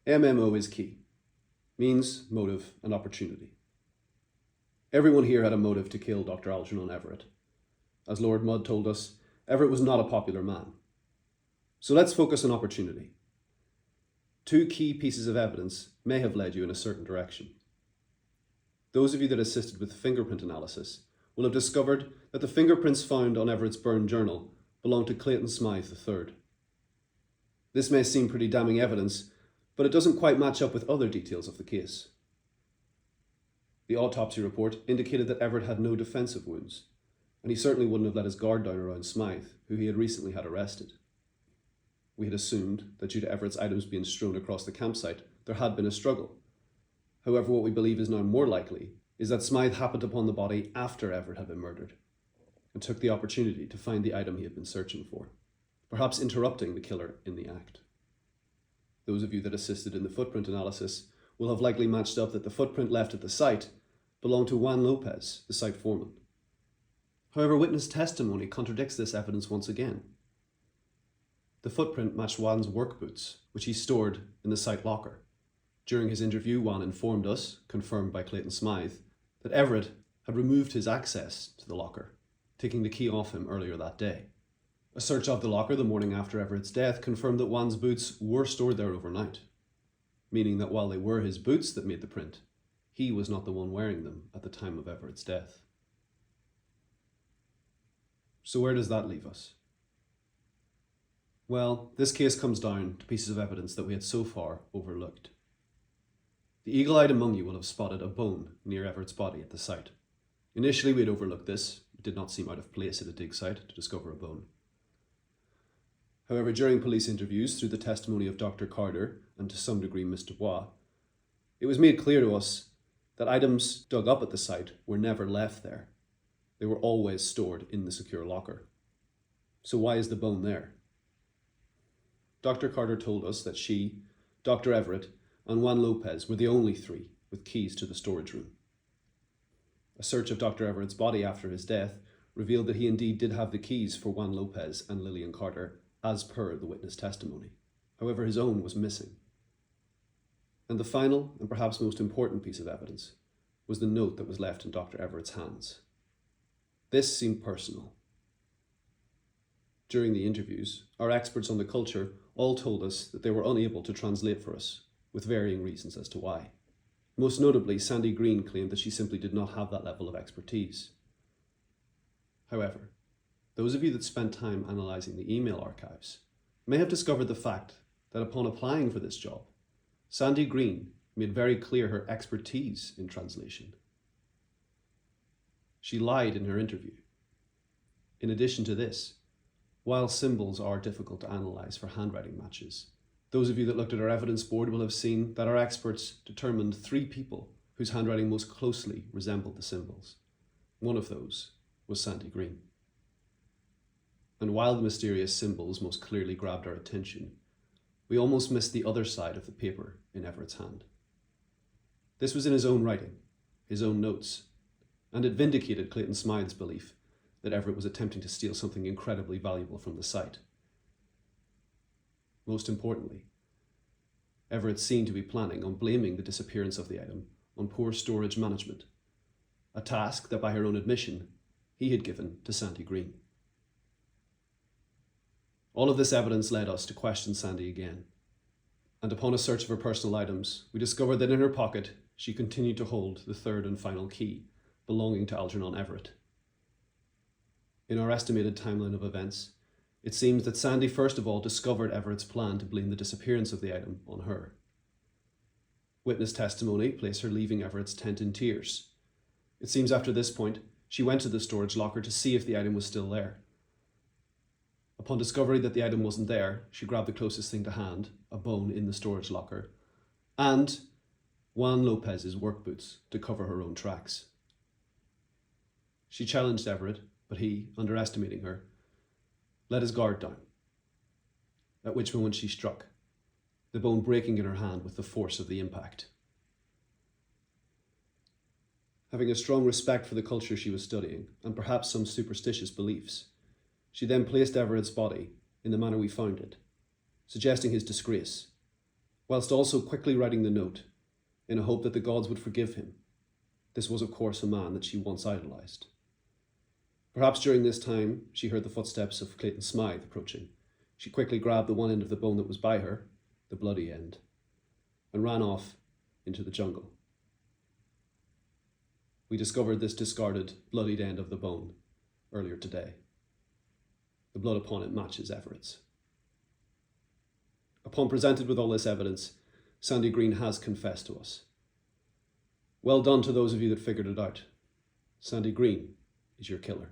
MMO is key. Means, motive, and opportunity. Everyone here had a motive to kill Dr. Algernon Everett. As Lord Mudd told us, Everett was not a popular man. So let's focus on opportunity. Two key pieces of evidence may have led you in a certain direction. Those of you that assisted with fingerprint analysis will have discovered that the fingerprints found on Everett's burned journal belonged to Clayton Smythe III. This may seem pretty damning evidence, but it doesn't quite match up with other details of the case. The autopsy report indicated that Everett had no defensive wounds, and he certainly wouldn't have let his guard down around Smythe, who he had recently had arrested. We had assumed that due to Everett's items being strewn across the campsite, there had been a struggle. However, what we believe is now more likely is that Smythe happened upon the body after Everett had been murdered, and took the opportunity to find the item he had been searching for, perhaps interrupting the killer in the act. Those of you that assisted in the footprint analysis will have likely matched up that the footprint left at the site belonged to Juan Lopez, the site foreman. However, witness testimony contradicts this evidence once again. The footprint matched Juan's work boots, which he stored in the site locker. During his interview, Juan informed us, confirmed by Clayton Smythe, that Everett had removed his access to the locker, taking the key off him earlier that day. A search of the locker the morning after Everett's death confirmed that Juan's boots were stored there overnight, meaning that while they were his boots that made the print, he was not the one wearing them at the time of Everett's death. So where does that leave us? Well, this case comes down to pieces of evidence that we had so far overlooked. The eagle-eyed among you will have spotted a bone near Everett's body at the site. Initially we had overlooked this. It did not seem out of place at a dig site to discover a bone. However, during police interviews, through the testimony of Dr. Carter and to some degree Ms. Dubois, it was made clear to us that items dug up at the site were never left there. They were always stored in the secure locker. So why is the bone there? Dr. Carter told us that she, Dr. Everett, and Juan Lopez were the only three with keys to the storage room. A search of Dr. Everett's body after his death revealed that he indeed did have the keys for Juan Lopez and Lillian Carter, as per the witness testimony. However, his own was missing. And the final, and perhaps most important piece of evidence, was the note that was left in Dr. Everett's hands. This seemed personal. During the interviews, our experts on the culture all told us that they were unable to translate for us, with varying reasons as to why. Most notably, Sandy Green claimed that she simply did not have that level of expertise. However, those of you that spent time analysing the email archives may have discovered the fact that upon applying for this job, Sandy Green made very clear her expertise in translation. She lied in her interview. In addition to this, while symbols are difficult to analyse for handwriting matches, those of you that looked at our evidence board will have seen that our experts determined 3 people whose handwriting most closely resembled the symbols. One of those was Sandy Green. And while the mysterious symbols most clearly grabbed our attention, we almost missed the other side of the paper in Everett's hand. This was in his own writing, his own notes, and it vindicated Clayton Smythe's belief that Everett was attempting to steal something incredibly valuable from the site. Most importantly, Everett seemed to be planning on blaming the disappearance of the item on poor storage management, a task that by her own admission he had given to Sandy Green. All of this evidence led us to question Sandy again, and upon a search of her personal items, we discovered that in her pocket she continued to hold the third and final key belonging to Algernon Everett. In our estimated timeline of events, it seems that Sandy first of all discovered Everett's plan to blame the disappearance of the item on her. Witness testimony placed her leaving Everett's tent in tears. It seems after this point, she went to the storage locker to see if the item was still there. Upon discovery that the item wasn't there, she grabbed the closest thing to hand, a bone in the storage locker, and Juan Lopez's work boots to cover her own tracks. She challenged Everett, but he, underestimating her, let his guard down, at which moment she struck, the bone breaking in her hand with the force of the impact. Having a strong respect for the culture she was studying, and perhaps some superstitious beliefs, she then placed Everett's body in the manner we found it, suggesting his disgrace, whilst also quickly writing the note in a hope that the gods would forgive him. This was, of course, a man that she once idolised. Perhaps during this time, she heard the footsteps of Clayton Smythe approaching. She quickly grabbed the one end of the bone that was by her, the bloody end, and ran off into the jungle. We discovered this discarded, bloodied end of the bone earlier today. The blood upon it matches Everett's. Upon presented with all this evidence, Sandy Green has confessed to us. Well done to those of you that figured it out. Sandy Green is your killer.